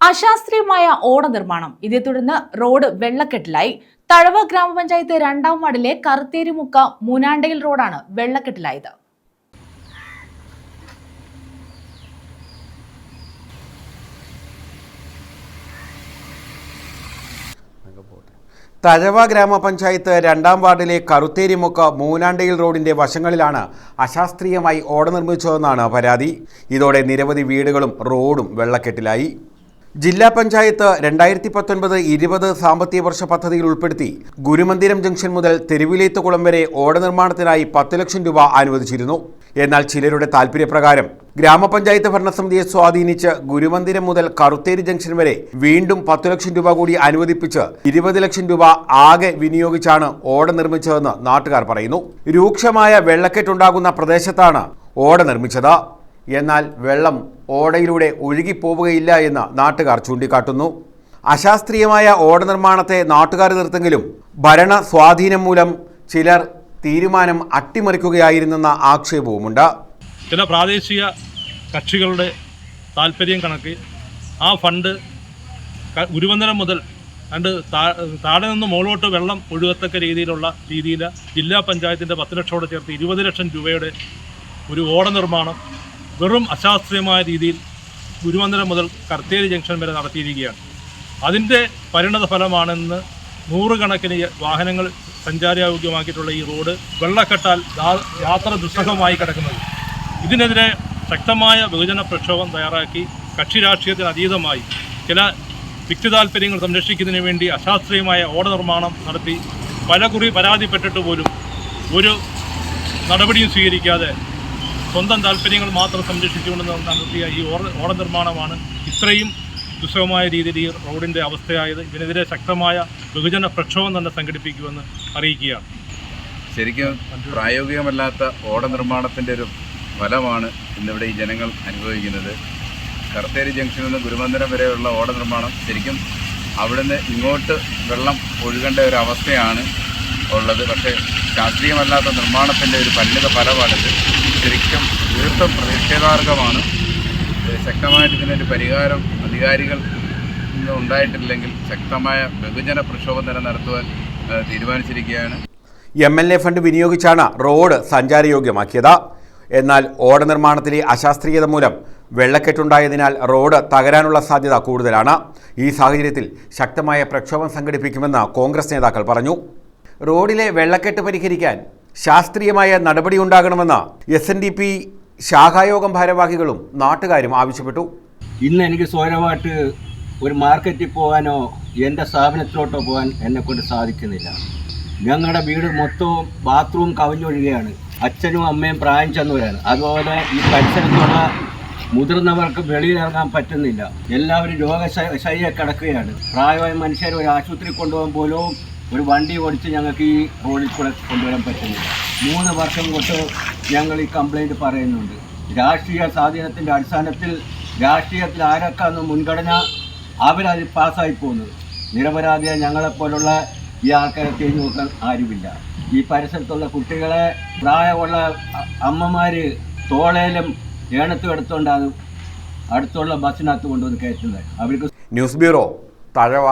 അശാസ്ത്രീയമായ ഓട നിർമ്മാണം. ഇതേ തുടർന്ന് റോഡ് വെള്ളക്കെട്ടിലായി. തഴവ ഗ്രാമപഞ്ചായത്ത് 2ാം വാർഡിലെ കറുത്തേരിമുക്ക മൂനാണ്ടയിൽ റോഡാണ് വെള്ളക്കെട്ടിലായത്. തഴവ ഗ്രാമപഞ്ചായത്ത് 2ാം വാർഡിലെ കറുത്തേരിമുക്ക മൂനാണ്ടയിൽ റോഡിന്റെ വശങ്ങളിലാണ് അശാസ്ത്രീയമായി ഓട നിർമ്മിച്ചതെന്നാണ് പരാതി. ഇതോടെ നിരവധി വീടുകളും റോഡും വെള്ളക്കെട്ടിലായി. ജില്ലാ പഞ്ചായത്ത് 2019-20 സാമ്പത്തിക വർഷ പദ്ധതിയിൽ ഉൾപ്പെടുത്തി ഗുരുമന്ദിരം ജംഗ്ഷൻ മുതൽ തെരുവിലേത്തുകുളം വരെ ഓട നിർമ്മാണത്തിനായി 10 ലക്ഷം രൂപ അനുവദിച്ചിരുന്നു. എന്നാൽ ചിലരുടെ താൽപര്യപ്രകാരം ഗ്രാമപഞ്ചായത്ത് ഭരണസമിതിയെ സ്വാധീനിച്ച് ഗുരുമന്ദിരം മുതൽ കറുത്തേരി ജംഗ്ഷൻ വരെ വീണ്ടും 10 ലക്ഷം രൂപ കൂടി അനുവദിപ്പിച്ച് 20 ലക്ഷം രൂപ ആകെ വിനിയോഗിച്ചാണ് ഓട നിർമ്മിച്ചതെന്ന് നാട്ടുകാർ പറയുന്നു. രൂക്ഷമായ വെള്ളക്കെട്ടുണ്ടാകുന്ന പ്രദേശത്താണ് ഓട നിർമ്മിച്ചത്. എന്നാൽ വെള്ളം ഓടയിലൂടെ ഒഴുകിപ്പോവുകയില്ല എന്ന് നാട്ടുകാർ ചൂണ്ടിക്കാട്ടുന്നു. അശാസ്ത്രീയമായ ഓട നിർമ്മാണത്തെ നാട്ടുകാർ എതിർത്തെങ്കിലും ഭരണ സ്വാധീനം മൂലം ചിലർ തീരുമാനം അട്ടിമറിക്കുകയായിരുന്നെന്ന ആക്ഷേപവുമുണ്ട്. ചില പ്രാദേശിക കക്ഷികളുടെ താല്പര്യം കണക്ക് ആ ഫണ്ട് ഗുരുവന്ദനം മുതൽ താഴെ നിന്ന് മുകളിലോട്ട് വെള്ളം ഒഴുകത്തക്ക രീതിയിൽ ജില്ലാ പഞ്ചായത്തിൻ്റെ 10 ലക്ഷത്തോടെ ചേർത്ത് 20 ലക്ഷം രൂപയുടെ ഒരു ഓട നിർമ്മാണം വെറും അശാസ്ത്രീയമായ രീതിയിൽ ഗുരുവന്ദനം മുതൽ കറുത്തേരി ജംഗ്ഷൻ വരെ നടത്തിയിരിക്കുകയാണ്. അതിൻ്റെ പരിണത ഫലമാണെന്ന് നൂറുകണക്കിന് വാഹനങ്ങൾ സഞ്ചാരയോഗ്യമാക്കിയിട്ടുള്ള ഈ റോഡ് വെള്ളക്കെട്ടാൽ യാത്ര ദുസ്സഹമായി കിടക്കുന്നത്. ഇതിനെതിരെ ശക്തമായ ബഹുജന പ്രക്ഷോഭം തയ്യാറാക്കി കക്ഷി രാഷ്ട്രീയത്തിന് അതീതമായി ചില വ്യക്തി താൽപ്പര്യങ്ങൾ സംരക്ഷിക്കുന്നതിന് വേണ്ടി അശാസ്ത്രീയമായ ഓട നിർമ്മാണം നടത്തി പലകുറി പരാതിപ്പെട്ടിട്ട് പോലും ഒരു നടപടിയും സ്വീകരിക്കാതെ സ്വന്തം താല്പര്യങ്ങൾ മാത്രം സംരക്ഷിച്ചുകൊണ്ട് നടത്തിയ ഈ ഓട നിർമ്മാണമാണ് ഇത്രയും ദുസ്സഹമായ രീതിയിൽ ഈ റോഡിൻ്റെ അവസ്ഥയായത്. ഇതിനെതിരെ ശക്തമായ ബഹുജന പ്രക്ഷോഭം തന്നെ സംഘടിപ്പിക്കുമെന്ന് അറിയിക്കുകയാണ്. ശരിക്കും പ്രായോഗികമല്ലാത്ത ഓട നിർമ്മാണത്തിൻ്റെ ഒരു ഫലമാണ് ഇന്നിവിടെ ഈ ജനങ്ങൾ അനുഭവിക്കുന്നത്. കറുത്തേരി ജംഗ്ഷനിൽ നിന്ന് ഗുരുമന്ദിരം വരെയുള്ള ഓട നിർമ്മാണം ശരിക്കും അവിടുന്ന് ഇങ്ങോട്ട് വെള്ളം ഒഴുകേണ്ട ഒരു അവസ്ഥയാണ് ഉള്ളത്. പക്ഷേ ശാസ്ത്രീയമല്ലാത്ത നിർമ്മാണത്തിൻ്റെ ഒരു പരിണിത ഫലമാണിത്. ശരിക്കും തീർത്തും പ്രതിഷേധാർഹമാണ്. ശക്തമായിട്ട് ഇതിനൊരു പരിഹാരം അധികാരികൾ ഉണ്ടായിട്ടില്ലെങ്കിൽ ശക്തമായ ബഹുജന പ്രക്ഷോഭം തന്നെ നടത്തുവാൻ തീരുമാനിച്ചിരിക്കുകയാണ്. MLA ഫണ്ട് വിനിയോഗിച്ചാണ് റോഡ് സഞ്ചാരയോഗ്യമാക്കിയത്. എന്നാൽ ഓട നിർമ്മാണത്തിലെ അശാസ്ത്രീയത മൂലം വെള്ളക്കെട്ടുണ്ടായതിനാൽ റോഡ് തകരാനുള്ള സാധ്യത കൂടുതലാണ്. ഈ സാഹചര്യത്തിൽ ശക്തമായ പ്രക്ഷോഭം സംഘടിപ്പിക്കുമെന്ന് കോൺഗ്രസ് നേതാക്കൾ പറഞ്ഞു. റോഡിലെ വെള്ളക്കെട്ട് പരിഹരിക്കാൻ ശാസ്ത്രീയമായ നടപടിയുണ്ടാകണമെന്ന് SNDP ശാഖായോഗം ഭാരവാഹികളും നാട്ടുകാരും ആവശ്യപ്പെട്ടു. ഇന്ന് എനിക്ക് സ്വയമായിട്ട് ഒരു മാർക്കറ്റിൽ പോകാനോ എൻ്റെ സ്ഥാപനത്തിലോട്ടോ പോകാൻ എന്നെക്കൊണ്ട് സാധിക്കുന്നില്ല. ഞങ്ങളുടെ വീട് മൊത്തവും ബാത്റൂം കവിഞ്ഞൊഴുകയാണ്. അച്ഛനും അമ്മയും പ്രായം ചെന്നവരാണ്. അതുപോലെ ഈ പരിസരത്തുള്ള മുതിർന്നവർക്ക് വെളിയിലിറങ്ങാൻ പറ്റുന്നില്ല. എല്ലാവരും രോഗശയ്യ കിടക്കുകയാണ്. പ്രായമായ മനുഷ്യർ ഒരു ആശുപത്രി കൊണ്ടുപോകാൻ പോലും ഒരു വണ്ടി ഓടിച്ച് ഞങ്ങൾക്ക് ഈ റോഡിൽ കൂടെ കൊണ്ടുവരാൻ പറ്റുന്നില്ല. 3 വർഷം കൊണ്ട് ഞങ്ങൾ ഈ കംപ്ലൈൻറ്റ് പറയുന്നുണ്ട്. രാഷ്ട്രീയ സ്വാധീനത്തിൻ്റെ അടിസ്ഥാനത്തിൽ രാഷ്ട്രീയത്തിൽ ആരൊക്കെയാണ് മുൻഗണന അവരത് പാസ്സായി പോകുന്നത്. നിരപരാധിയായ ഞങ്ങളെപ്പോലുള്ള ഈ ആൾക്കാരെ തിരിഞ്ഞു നോക്കാൻ ആരുമില്ല. ഈ പരിസരത്തുള്ള കുട്ടികളെ പ്രായമുള്ള അമ്മമാർ തോളയിലും ഏണത്തും എടുത്തുകൊണ്ടാണ് അടുത്തുള്ള ബസ്സിനകത്ത് കൊണ്ടുവന്ന് കയറ്റുന്നത്. അവർക്ക് ന്യൂസ് ബ്യൂറോ തഴവ.